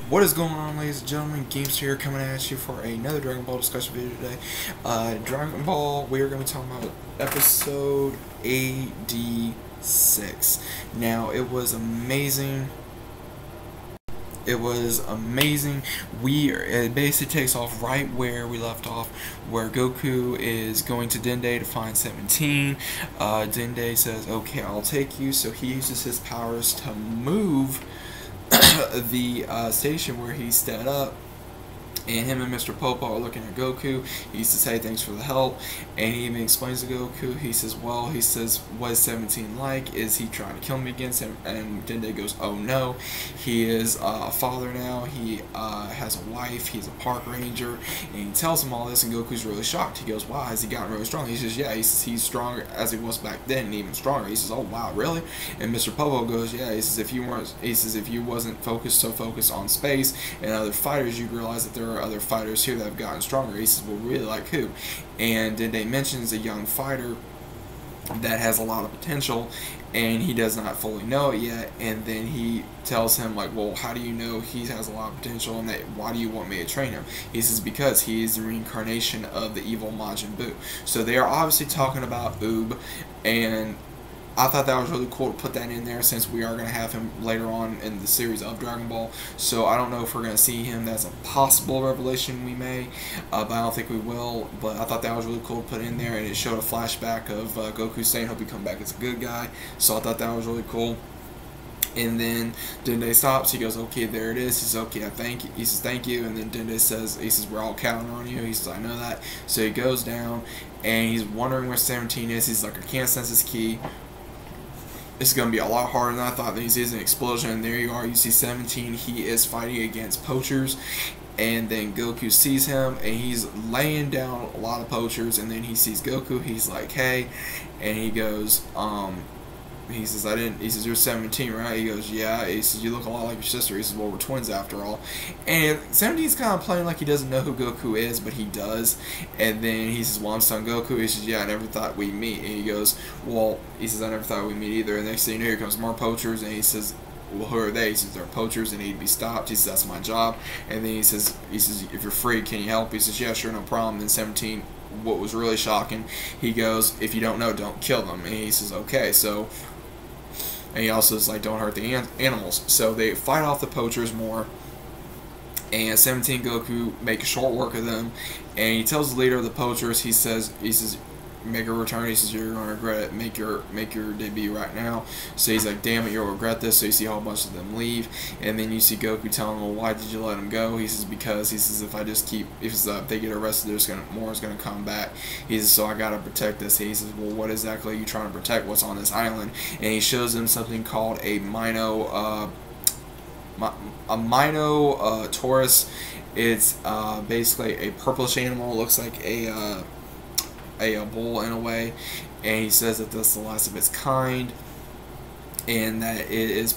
What is going on, ladies and gentlemen? Gamster here, coming at you for another Dragon Ball discussion video today. Dragon Ball, we are going to be talking about episode AD6. Now, it was amazing. It was amazing. It basically takes off right where we left off, where Goku is going to Dende to find 17. Dende says, "Okay, I'll take you." So he uses his powers to move the station where he stepped up, and him and Mr. Popo are looking at Goku. He used to say thanks for the help, and he even explains to Goku, he says, well, he says, what is 17 like? Is he trying to kill me again? And Dende goes, oh no, he is a father now, he has a wife, he's a park ranger, and he tells him all this, and Goku's really shocked. He goes, wow, has he gotten really strong? He says, yeah, he says he's stronger as he was back then, and even stronger. He says, oh wow, really? And Mr. Popo goes, yeah, he says, if you wasn't focused on space and other fighters, you'd realize that there are other fighters here that have gotten stronger. He says, well, really, like who? And Dende mentions a young fighter that has a lot of potential, and he does not fully know it yet. And then he tells him, like, well, how do you know he has a lot of potential, and that why do you want me to train him? He says, because he is the reincarnation of the evil Majin Buu. So they are obviously talking about Oob, and I thought that was really cool to put that in there, since we are going to have him later on in the series of Dragon Ball. So I don't know if we're going to see him. That's a possible revelation we may, but I don't think we will. But I thought that was really cool to put in there, and it showed a flashback of Goku saying hope he come back as a good guy. So I thought that was really cool. And then Dende stops. He goes, okay, there it is. He says, okay, I thank you. He says, thank you. And then Dende says, he says, we're all counting on you. He says, I know that. So he goes down, and he's wondering where 17 is. He's like, I can't sense his ki. It's going to be a lot harder than I thought. Then he sees an explosion, and there you are. You see 17. He is fighting against poachers, and then Goku sees him, and he's laying down a lot of poachers, and then he sees Goku. He's like, hey, and he goes, he says, he says, you're 17, right? He goes, yeah. He says, you look a lot like your sister. He says, well, we're twins after all. And 17's kind of playing like he doesn't know who Goku is, but he does. And then he says, well, I'm son Goku. He says, yeah, I never thought we'd meet. And he goes, well, he says, I never thought we'd meet either. And next thing you know, here comes more poachers, and he says, well, who are they? He says, they're poachers and need to be stopped. He says, that's my job. And then he says, if you're free, can you help? He says, yeah, sure, no problem. Then 17, what was really shocking, he goes, if you don't know, don't kill them. And he says, okay, so... And he also is like, don't hurt the animals. So they fight off the poachers more. And 17 Goku make short work of them. And he tells the leader of the poachers, he says, make a return. He says, you're going to regret it. Make your debut right now. So he's like, damn it, you'll regret this. So you see a whole bunch of them leave. And then you see Goku telling him, well, why did you let him go? He says, because, he says, if they get arrested, more is going to come back. He says, so I got to protect this. He says, well, what exactly are you trying to protect? What's on this island? And he shows them something called a Taurus. It's basically a purplish animal. It looks like a bull in a way, and he says that that's the last of its kind, and that it's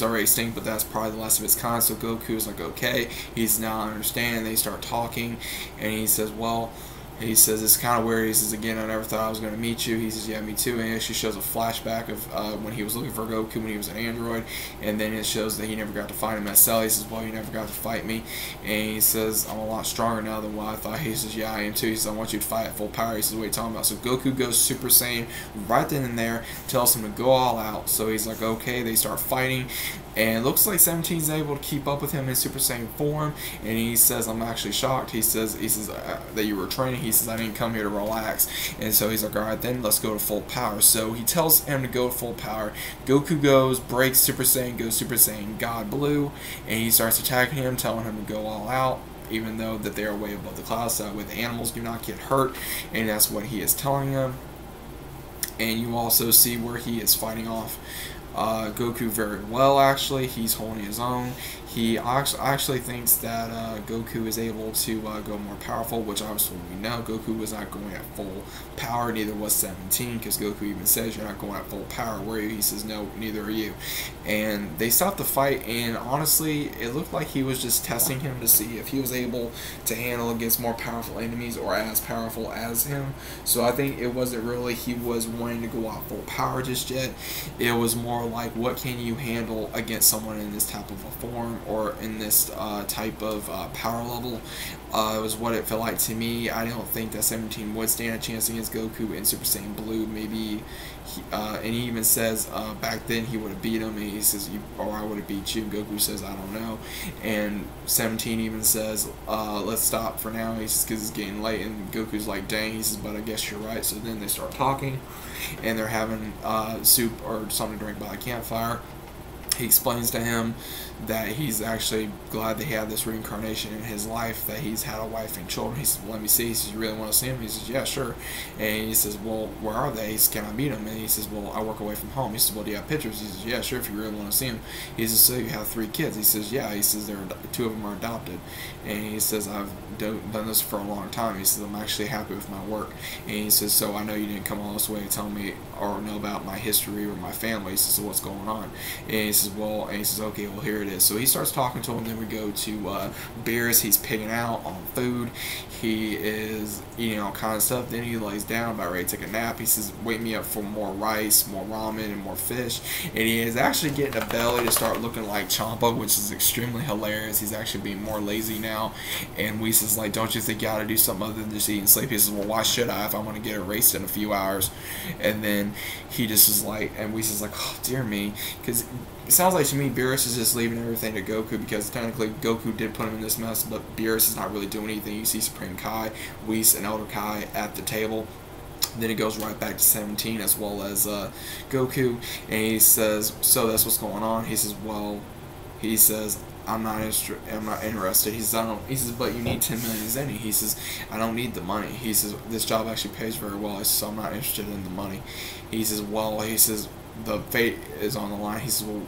already extinct, but that's probably the last of its kind. So Goku is like, okay, he's now understanding. They start talking, and he says, well, he says, it's kind of weird. He says, again, I never thought I was going to meet you. He says, yeah, me too. And it actually shows a flashback of when he was looking for Goku when he was an android. And then it shows that he never got to fight him at Cell. He says, well, you never got to fight me. And he says, I'm a lot stronger now than what I thought. He says, yeah, I am too. He says, I want you to fight at full power. He says, what are you talking about? So Goku goes Super Saiyan right then and there, tells him to go all out. So he's like, okay, they start fighting. And it looks like 17 is able to keep up with him in Super Saiyan form. And he says, I'm actually shocked. He says that you were training. He says, I didn't come here to relax. And so he's like, alright, then let's go to full power. So he tells him to go to full power. Goku goes, breaks Super Saiyan, goes Super Saiyan God Blue, and he starts attacking him, telling him to go all out, even though that they are way above the clouds, so with animals do not get hurt. And that's what he is telling him. And you also see where he is fighting off Goku very well. Actually, he's holding his own. He actually thinks that Goku is able to go more powerful, which obviously we know Goku was not going at full power, neither was 17, because Goku even says, you're not going at full power, were you? He says, no, neither are you. And they stopped the fight, and honestly, it looked like he was just testing him to see if he was able to handle against more powerful enemies or as powerful as him. So I think it wasn't really he was wanting to go out full power just yet. It was more are like, what can you handle against someone in this type of a form or in this type of power level. It was what it felt like to me. I don't think that 17 would stand a chance against Goku in Super Saiyan Blue. Maybe, and he even says back then he would have beat him, and he says, or I would have beat you. Goku says, I don't know. And 17 even says, let's stop for now. He says, because it's getting late, and Goku's like, dang. He says, but I guess you're right. So then they start talking, and they're having soup or something to drink by the campfire. He explains to him that he's actually glad that he had this reincarnation in his life, that he's had a wife and children. He says, well, let me see. He says, you really want to see him? He says, yeah, sure. And he says, well, where are they? He says, can I meet them? And he says, well, I work away from home. He says, well, do you have pictures? He says, yeah, sure, if you really want to see them. He says, so you have 3 kids? He says, yeah. He says, 2 of them are adopted. And he says, I've done this for a long time. He says, I'm actually happy with my work. And he says, so I know you didn't come all this way to tell me or know about my history or my family. He says, so what's going on? And he says, well, and he says, okay, well, here it is. So he starts talking to him. Then we go to Beerus. He's pigging out on food. He is eating all kinds of stuff. Then he lays down, about ready to take a nap. He says, wake me up for more rice, more ramen, and more fish. And he is actually getting a belly to start looking like Champa, which is extremely hilarious. He's actually being more lazy now. And Whis is like, don't you think you ought to do something other than just eat and sleep? He says, well, why should I if I'm going to get erased in a few hours? And then he just is like, and Whis is like, oh, dear me. Because it sounds like to me Beerus is just leaving everything to Goku, because technically Goku did put him in this mess, but Beerus is not really doing anything. You see Supreme Kai, Whis, and Elder Kai at the table. Then it goes right back to 17 as well as Goku, and he says, so that's what's going on. He says, well, he says, I'm not interested. He says, He says, but you need 10 million zenny. He says, I don't need the money. He says, this job actually pays very well. He says, I'm not interested in the money. He says, well, he says, the fate is on the line. He says, well,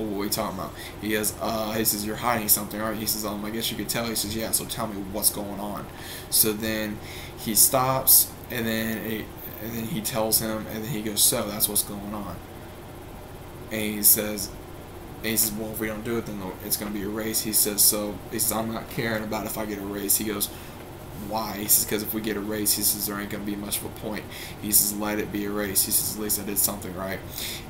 what are we talking about? He says, you're hiding something, right? He says, I guess you could tell. He says, yeah, so tell me what's going on. So then he stops, and then he tells him, and then he goes, so that's what's going on. And he says, well, if we don't do it, then it's going to be erased. He says, I'm not caring about if I get erased. He goes, why? He says, because if we get erased, he says, there ain't going to be much of a point. He says, let it be erased. He says, at least I did something right.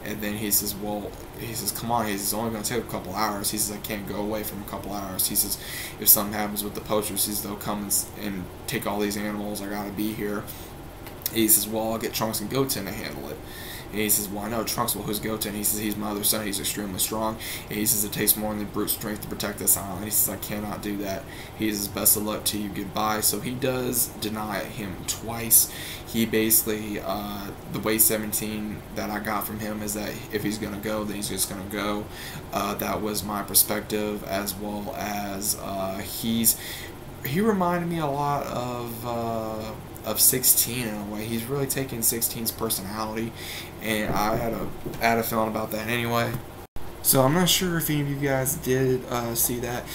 And then he says, well, he says, come on. He says, it's only going to take a couple hours. He says, I can't go away from a couple hours. He says, if something happens with the poachers, he says, they'll come and take all these animals. I got to be here. He says, well, I'll get Trunks and Goten to handle it. And he says, well, I know Trunks. Well, who's Goten? He says, he's my other son. He's extremely strong. And he says, it takes more than brute strength to protect this island. He says, I cannot do that. He says, best of luck to you. Goodbye. So he does deny him twice. He basically, the way 17 that I got from him is that if he's going to go, then he's just going to go. That was my perspective, as well as he reminded me a lot of 16 in a way. He's really taken 16's personality, and I had a feeling about that anyway. So I'm not sure if any of you guys did see that.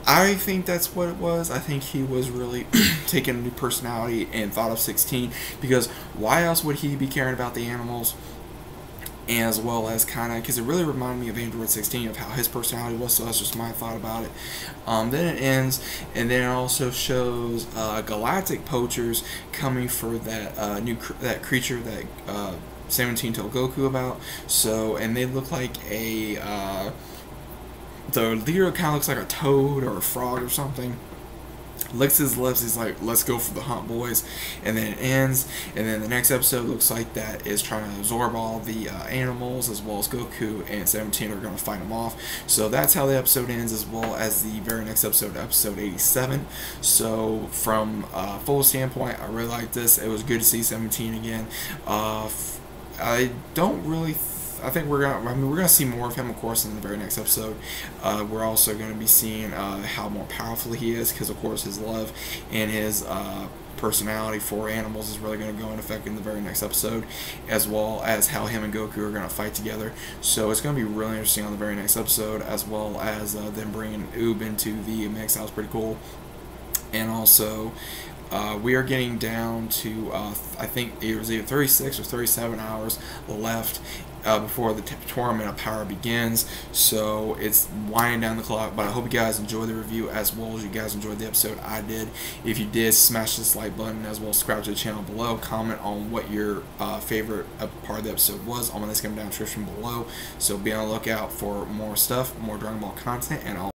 I think that's what it was. I think he was really taking a new personality and thought of 16, because why else would he be caring about the animals? As well as kind of, because it really reminded me of Android 16, of how his personality was, so that's just my thought about it. Then it ends, and then it also shows galactic poachers coming for that that creature that 17 told Goku about. So, and they look like the leader kind of looks like a toad or a frog or something. Licks his lips, he's like, let's go for the hunt, boys. And then it ends, and then the next episode looks like that is trying to absorb all the animals, as well as Goku and 17 are going to fight them off. So that's how the episode ends, as well as the very next episode, episode 87. So from a full standpoint, I really like this. It was good to see 17 again. I don't really I think we're gonna see more of him, of course, in the very next episode. We're also going to be seeing how more powerful he is, because of course his love and his personality for animals is really going to go into effect in the very next episode, as well as how him and Goku are going to fight together. So it's going to be really interesting on the very next episode, as well as them bringing Oob into the mix. That was pretty cool. And also We are getting down to, I think it was either 36 or 37 hours left before the tournament of power begins. So it's winding down the clock. But I hope you guys enjoyed the review as well as you guys enjoyed the episode. I did. If you did, smash this like button as well as subscribe to the channel below. Comment on what your favorite part of the episode was. I'm going to come down in the description below. So be on the lookout for more stuff, more Dragon Ball content, and all.